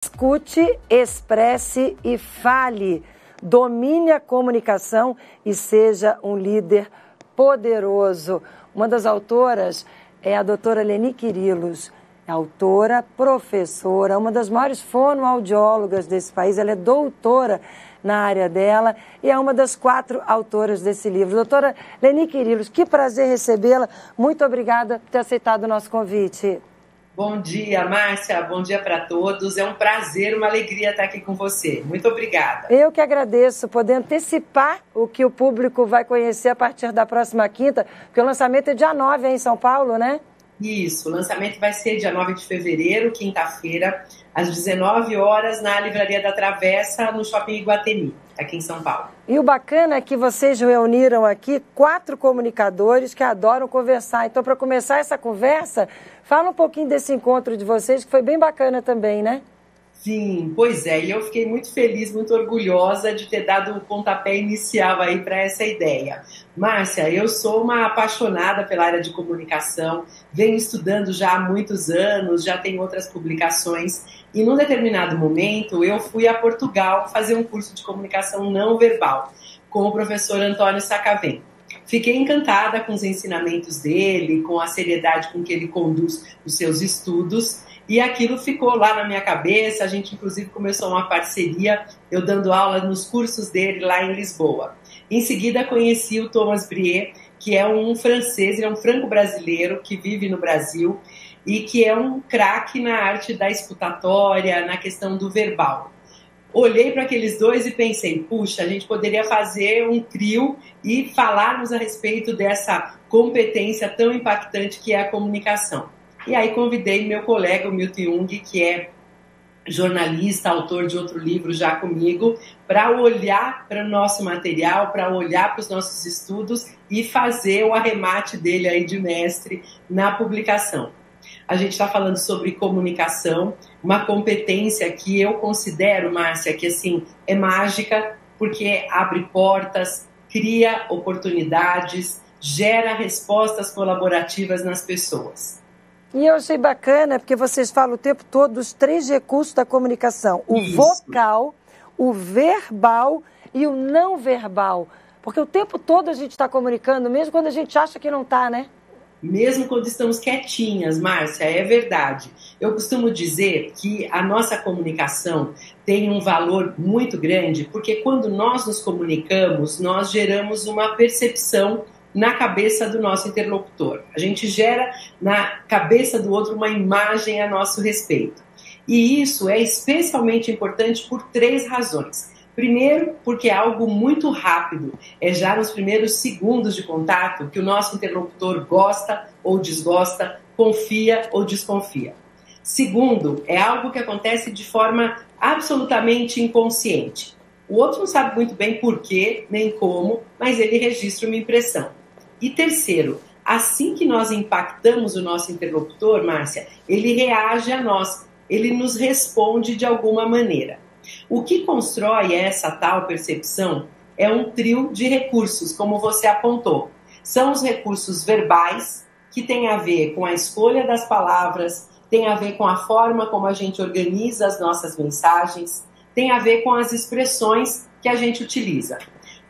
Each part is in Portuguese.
Escute, expresse e fale. Domine a comunicação e seja um líder poderoso. Uma das autoras é a doutora Leni Quirilos. É autora, professora, uma das maiores fonoaudiólogas desse país. Ela é doutora na área dela e é uma das 4 autoras desse livro. Doutora Leni Quirilos, que prazer recebê-la. Muito obrigada por ter aceitado o nosso convite. Bom dia, Márcia. Bom dia para todos. É um prazer, uma alegria estar aqui com você. Muito obrigada. Eu que agradeço poder antecipar o que o público vai conhecer a partir da próxima quinta, porque o lançamento é dia 9 aí em São Paulo, né? Isso, o lançamento vai ser dia 9 de fevereiro, quinta-feira, às 19 horas, na Livraria da Travessa, no Shopping Iguatemi, aqui em São Paulo. E o bacana é que vocês reuniram aqui 4 comunicadores que adoram conversar. Então, para começar essa conversa, fala um pouquinho desse encontro de vocês, que foi bem bacana também, né? Sim, pois é, e eu fiquei muito feliz, muito orgulhosa de ter dado o pontapé inicial aí para essa ideia. Márcia, eu sou uma apaixonada pela área de comunicação, venho estudando já há muitos anos, já tenho outras publicações, e num determinado momento eu fui a Portugal fazer um curso de comunicação não verbal com o professor Antônio Sacavém. Fiquei encantada com os ensinamentos dele, com a seriedade com que ele conduz os seus estudos, e aquilo ficou lá na minha cabeça. A gente, inclusive, começou uma parceria, eu dando aula nos cursos dele lá em Lisboa. Em seguida, conheci o Thomas Brier, que é um francês, ele é um franco-brasileiro que vive no Brasil e que é um craque na arte da escutatória, na questão do verbal. Olhei para aqueles dois e pensei, puxa, a gente poderia fazer um trio e falarmos a respeito dessa competência tão impactante que é a comunicação. E aí convidei meu colega, o Milton Jung, que é jornalista, autor de outro livro já comigo, para olhar para o nosso material, para olhar para os nossos estudos e fazer o arremate dele aí de mestre na publicação. A gente está falando sobre comunicação, uma competência que eu considero, Márcia, que assim, é mágica, porque abre portas, cria oportunidades, gera respostas colaborativas nas pessoas. E eu achei bacana, porque vocês falam o tempo todo dos 3 recursos da comunicação. O vocal, o verbal e o não verbal. Porque o tempo todo a gente está comunicando, mesmo quando a gente acha que não está, né? Mesmo quando estamos quietinhas, Márcia, é verdade. Eu costumo dizer que a nossa comunicação tem um valor muito grande, porque quando nós nos comunicamos, nós geramos uma percepção na cabeça do nosso interlocutor. A gente gera na cabeça do outro uma imagem a nosso respeito. E isso é especialmente importante por 3 razões. Primeiro, porque é algo muito rápido. É já nos primeiros segundos de contato que o nosso interlocutor gosta ou desgosta, confia ou desconfia. Segundo, é algo que acontece de forma absolutamente inconsciente. O outro não sabe muito bem por quê, nem como, mas ele registra uma impressão. E terceiro, assim que nós impactamos o nosso interlocutor, Márcia, ele reage a nós, ele nos responde de alguma maneira. O que constrói essa tal percepção é um trio de recursos, como você apontou. São os recursos verbais, que têm a ver com a escolha das palavras, tem a ver com a forma como a gente organiza as nossas mensagens, tem a ver com as expressões que a gente utiliza.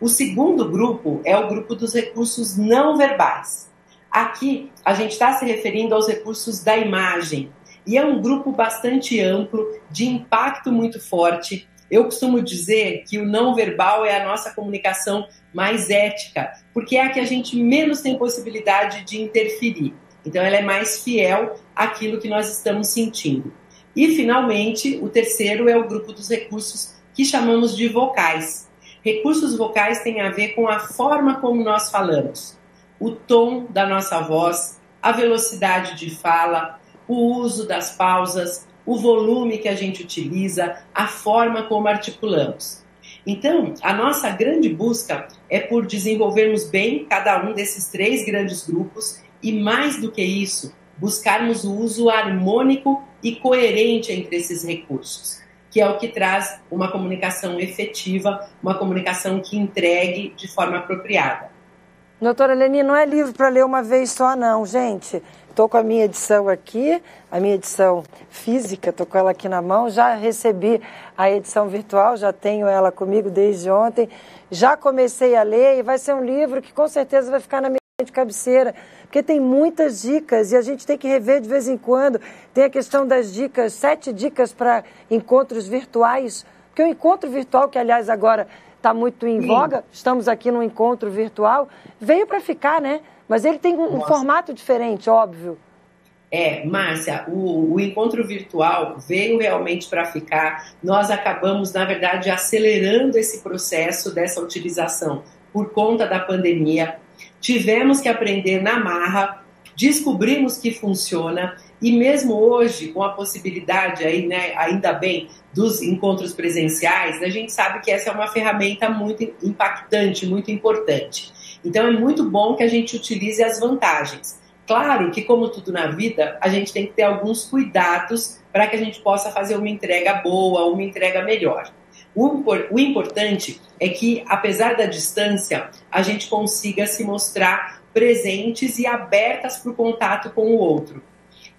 O segundo grupo é o grupo dos recursos não verbais. Aqui a gente está se referindo aos recursos da imagem e é um grupo bastante amplo, de impacto muito forte. Eu costumo dizer que o não verbal é a nossa comunicação mais ética, porque é a que a gente menos tem possibilidade de interferir. Então ela é mais fiel àquilo que nós estamos sentindo. E finalmente o terceiro é o grupo dos recursos que chamamos de vocais. Recursos vocais têm a ver com a forma como nós falamos, o tom da nossa voz, a velocidade de fala, o uso das pausas, o volume que a gente utiliza, a forma como articulamos. Então, a nossa grande busca é por desenvolvermos bem cada um desses 3 grandes grupos e, mais do que isso, buscarmos o uso harmônico e coerente entre esses recursos, que é o que traz uma comunicação efetiva, uma comunicação que entregue de forma apropriada. Doutora Leni, não é livro para ler uma vez só, não, gente. Estou com a minha edição aqui, a minha edição física, estou com ela aqui na mão, já recebi a edição virtual, já tenho ela comigo desde ontem, já comecei a ler e vai ser um livro que com certeza vai ficar na minha de cabeceira, porque tem muitas dicas e a gente tem que rever de vez em quando. Tem a questão das dicas, 7 dicas para encontros virtuais, porque o encontro virtual, que aliás agora está muito em voga, estamos aqui num encontro virtual, veio para ficar, né? Mas ele tem um formato diferente, óbvio. Márcia, o encontro virtual veio realmente para ficar. Nós acabamos, na verdade, acelerando esse processo dessa utilização por conta da pandemia. Tivemos que aprender na marra, descobrimos que funciona e mesmo hoje, com a possibilidade aí, né, ainda bem, dos encontros presenciais, a gente sabe que essa é uma ferramenta muito impactante, muito importante. Então é muito bom que a gente utilize as vantagens. Claro que, como tudo na vida, a gente tem que ter alguns cuidados para que a gente possa fazer uma entrega boa, uma entrega melhor. O importante é que, apesar da distância, a gente consiga se mostrar presentes e abertas para o contato com o outro.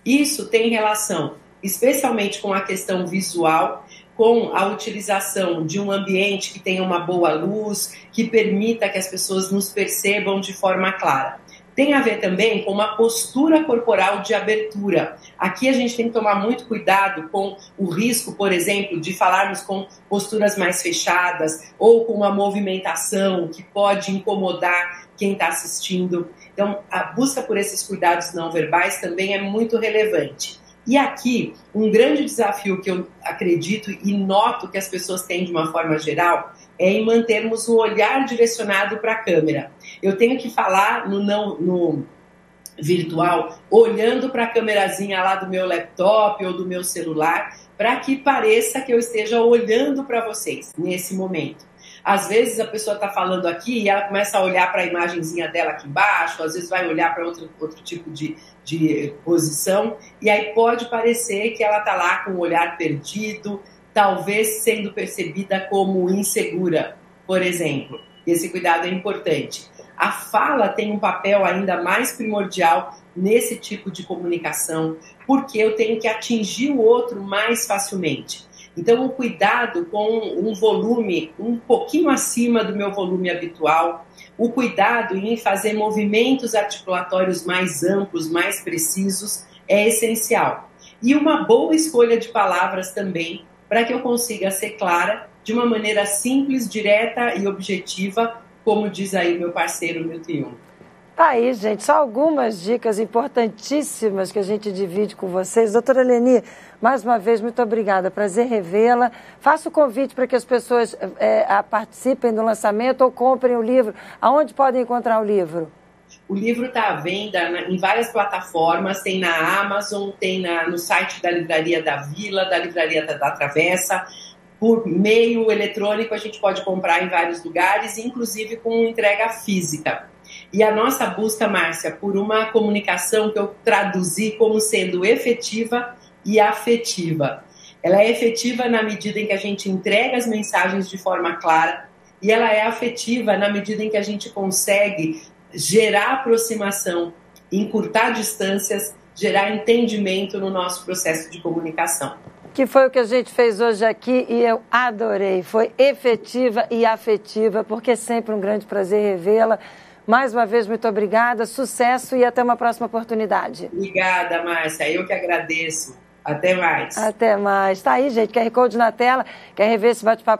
Isso tem relação, especialmente com a questão visual, com a utilização de um ambiente que tenha uma boa luz, que permita que as pessoas nos percebam de forma clara. Tem a ver também com uma postura corporal de abertura. Aqui a gente tem que tomar muito cuidado com o risco, por exemplo, de falarmos com posturas mais fechadas ou com uma movimentação que pode incomodar quem está assistindo. Então, a busca por esses cuidados não verbais também é muito relevante. E aqui, um grande desafio que eu acredito e noto que as pessoas têm de uma forma geral é em mantermos o olhar direcionado para a câmera. Eu tenho que falar no virtual, olhando para a câmerazinha lá do meu laptop ou do meu celular, para que pareça que eu esteja olhando para vocês nesse momento. Às vezes a pessoa está falando aqui e ela começa a olhar para a imagenzinha dela aqui embaixo, às vezes vai olhar para outro tipo de posição, e aí pode parecer que ela está lá com o olhar perdido, talvez sendo percebida como insegura, por exemplo. Esse cuidado é importante. A fala tem um papel ainda mais primordial nesse tipo de comunicação, porque eu tenho que atingir o outro mais facilmente. Então, o cuidado com um volume um pouquinho acima do meu volume habitual, o cuidado em fazer movimentos articulatórios mais amplos, mais precisos, é essencial. E uma boa escolha de palavras também, para que eu consiga ser clara de uma maneira simples, direta e objetiva, como diz aí meu parceiro Milton Jung. Tá aí, gente, só algumas dicas importantíssimas que a gente divide com vocês. Doutora Leni, mais uma vez, muito obrigada, prazer revê-la. Faça o convite para que as pessoas participem do lançamento ou comprem o livro. Aonde podem encontrar o livro? O livro está à venda em várias plataformas, tem na Amazon, tem no site da Livraria da Vila, da Livraria da Travessa. Por meio eletrônico a gente pode comprar em vários lugares, inclusive com entrega física. E a nossa busca, Márcia, por uma comunicação que eu traduzi como sendo efetiva e afetiva. Ela é efetiva na medida em que a gente entrega as mensagens de forma clara e ela é afetiva na medida em que a gente consegue gerar aproximação, encurtar distâncias, gerar entendimento no nosso processo de comunicação. Que foi o que a gente fez hoje aqui e eu adorei. Foi efetiva e afetiva, porque é sempre um grande prazer revê-la. Mais uma vez, muito obrigada, sucesso e até uma próxima oportunidade. Obrigada, Márcia. Eu que agradeço. Até mais. Até mais. Tá aí, gente, QR Code na tela. Quer rever esse bate-papo?